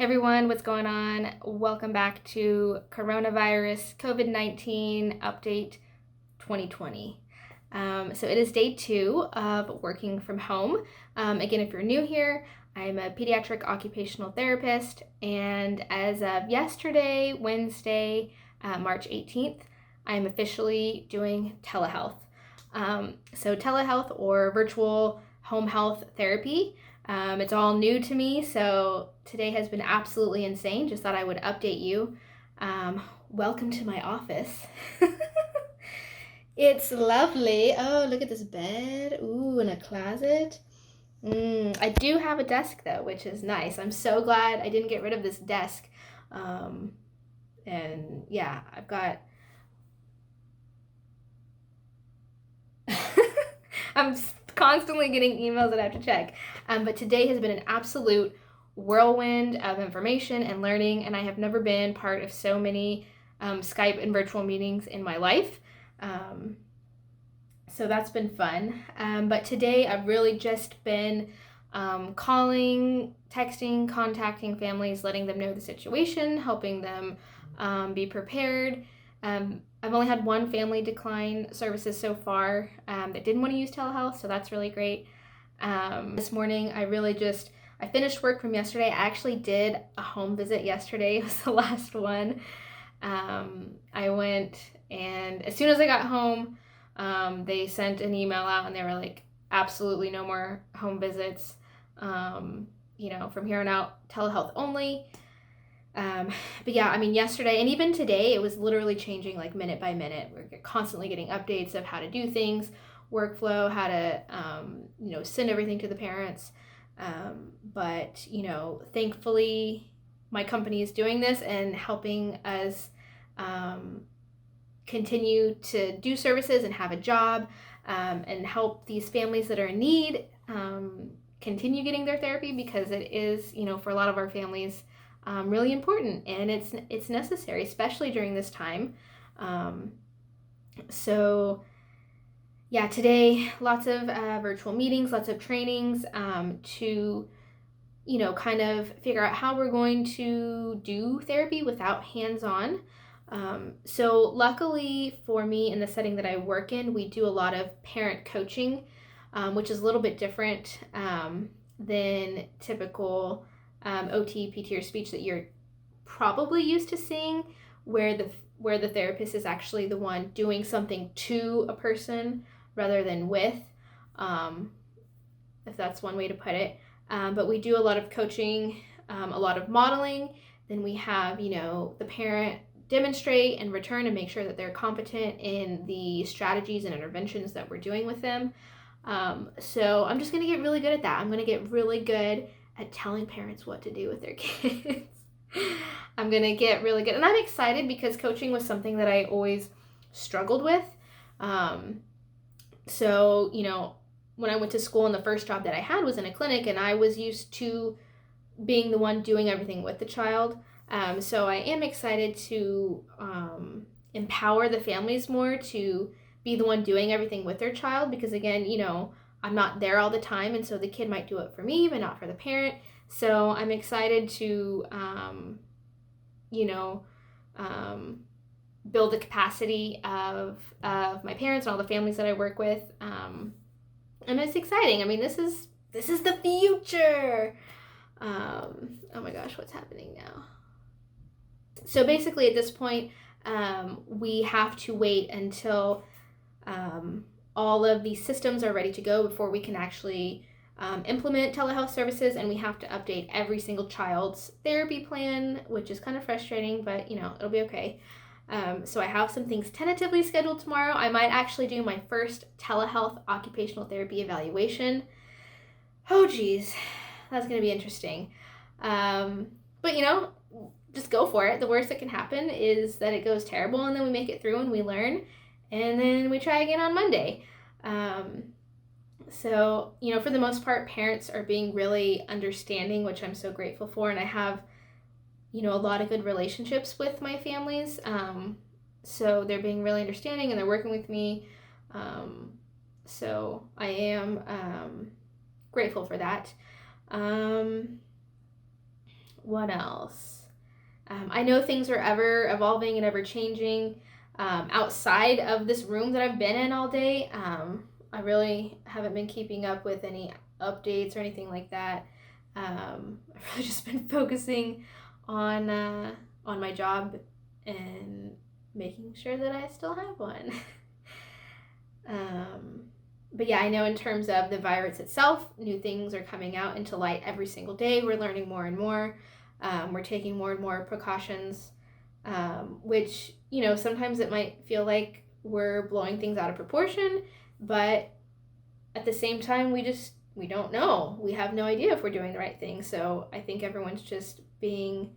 Hey everyone, what's going on? Welcome back to Coronavirus COVID-19 Update 2020. So it is day 2 of working from home. Again, if you're new here, I'm a pediatric occupational therapist, and as of yesterday, Wednesday, March 18th, I'm officially doing telehealth. So telehealth or virtual home health therapy. It's all new to me, so today has been absolutely insane. Just thought I would update you. Welcome to my office. It's lovely. Oh, look at this bed. Ooh, and a closet. I do have a desk though, which is nice. I'm so glad I didn't get rid of this desk. And yeah, I've got I'm constantly getting emails that I have to check. But today has been an absolute whirlwind of information and learning, and I have never been part of so many Skype and virtual meetings in my life. So that's been fun. But today I've really just been calling, texting, contacting families, letting them know the situation, helping them be prepared. I've only had one family decline services so far that didn't want to use telehealth, so that's really great. This morning, I finished work from yesterday. I actually did a home visit yesterday. It was the last one. I went, and as soon as I got home, they sent an email out, and they were like, absolutely no more home visits. From here on out, telehealth only. But yeah, I mean, yesterday and even today, it was literally changing like minute by minute. We're constantly getting updates of how to do things, workflow, how to, send everything to the parents. But thankfully, my company is doing this and helping us continue to do services and have a job and help these families that are in need continue getting their therapy, because it is, for a lot of our families, really important, and it's necessary, especially during this time. So yeah, today lots of virtual meetings, lots of trainings to kind of figure out how we're going to do therapy without hands-on. So luckily for me, in the setting that I work in, we do a lot of parent coaching, which is a little bit different than typical OT, PT, or speech that you're probably used to seeing, where the therapist is actually the one doing something to a person rather than with, if that's one way to put it. But we do a lot of coaching, a lot of modeling. Then we have, the parent demonstrate and return and make sure that they're competent in the strategies and interventions that we're doing with them. So I'm just going to get really good at that. I'm going to get really good at telling parents what to do with their kids. I'm going to get really good. And I'm excited because coaching was something that I always struggled with. So, when I went to school, and the first job that I had was in a clinic, and I was used to being the one doing everything with the child. So I am excited to empower the families more to be the one doing everything with their child, because again, I'm not there all the time, and so the kid might do it for me, but not for the parent. So I'm excited to, build the capacity of my parents and all the families that I work with. And it's exciting. I mean, this is the future. Oh my gosh, what's happening now? So basically, at this point, we have to wait until all of these systems are ready to go before we can actually implement telehealth services, and we have to update every single child's therapy plan, which is kind of frustrating, but it'll be okay. So I have some things tentatively scheduled tomorrow. I might actually do my first telehealth occupational therapy evaluation. Oh geez, that's gonna be interesting. But just go for it. The worst that can happen is that it goes terrible, and then we make it through and we learn, and then we try again on Monday. So, for the most part, parents are being really understanding, which I'm so grateful for, and I have, a lot of good relationships with my families. So they're being really understanding, and they're working with me. So I am grateful for that. What else? I know things are ever evolving and ever changing. Outside of this room that I've been in all day, I really haven't been keeping up with any updates or anything like that. I've really just been focusing on my job and making sure that I still have one. But yeah, I know in terms of the virus itself, new things are coming out into light every single day. We're learning more and more. We're taking more and more precautions, which, you know, sometimes it might feel like we're blowing things out of proportion, but at the same time, we don't know. We have no idea if we're doing the right thing. So I think everyone's just being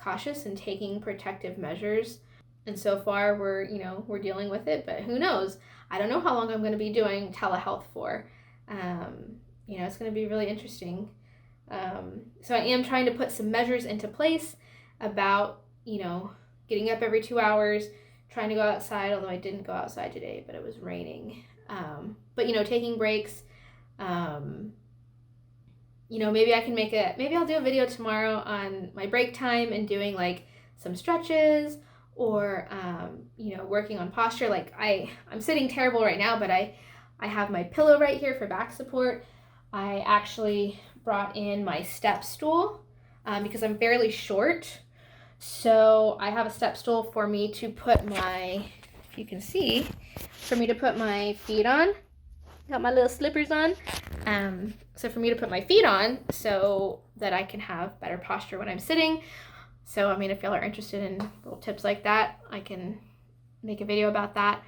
cautious and taking protective measures. And so far we're dealing with it, but who knows? I don't know how long I'm going to be doing telehealth for. It's going to be really interesting. So I am trying to put some measures into place about, getting up every 2 hours, trying to go outside, although I didn't go outside today, but it was raining. But taking breaks. Maybe I'll do a video tomorrow on my break time and doing like some stretches or, working on posture. Like I'm sitting terrible right now, but I have my pillow right here for back support. I actually brought in my step stool because I'm fairly short. So I have a step stool for me to put my feet on. Got my little slippers on. So for me to put my feet on so that I can have better posture when I'm sitting. So, if y'all are interested in little tips like that, I can make a video about that.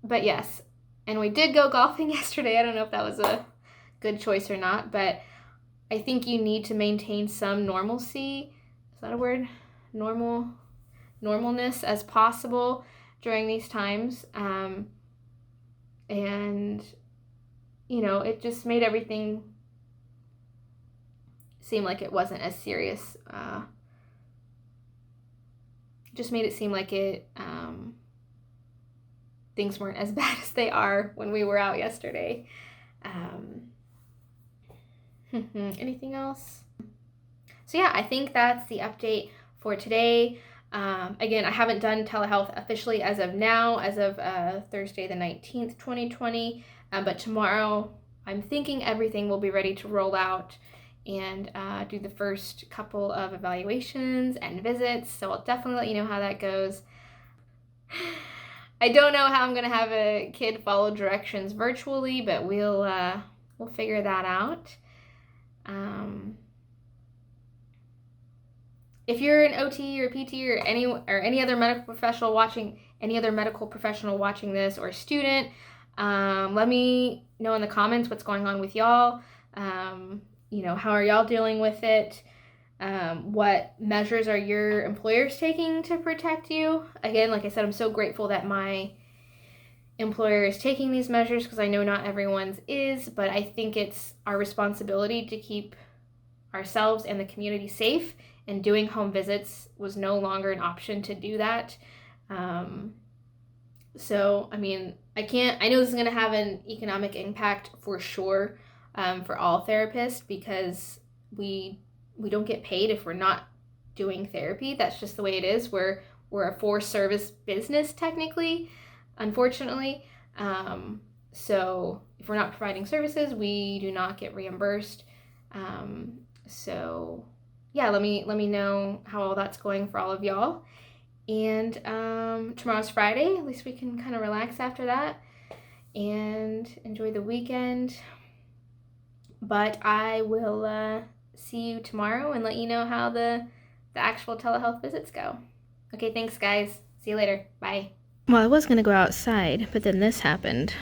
But yes, and we did go golfing yesterday. I don't know if that was a good choice or not, but I think you need to maintain some normalcy. Is that a word? Normalness as possible during these times. And, it just made everything seem like it wasn't as serious. Just made it seem like things weren't as bad as they are when we were out yesterday. Anything else? So yeah, I think that's the update for today. Again, I haven't done telehealth officially as of now, as of Thursday the 19th, 2020. But tomorrow, I'm thinking everything will be ready to roll out and do the first couple of evaluations and visits. So I'll definitely let you know how that goes. I don't know how I'm going to have a kid follow directions virtually, but we'll figure that out. If you're an OT or PT or any other medical professional watching this, or a student, let me know in the comments what's going on with y'all. How are y'all dealing with it? What measures are your employers taking to protect you? Again, like I said, I'm so grateful that my employer is taking these measures because I know not everyone's is, but I think it's our responsibility to keep ourselves and the community safe, and doing home visits was no longer an option to do that. So, I know this is going to have an economic impact for sure for all therapists, because we don't get paid if we're not doing therapy. That's just the way it is. We're a for-service business technically, unfortunately. So if we're not providing services, we do not get reimbursed. So yeah, let me know how all that's going for all of y'all. And tomorrow's Friday. At least we can kind of relax after that and enjoy the weekend. But I will see you tomorrow and let you know how the actual telehealth visits go. Okay, thanks guys. See you later. Bye. Well, I was going to go outside, but then this happened.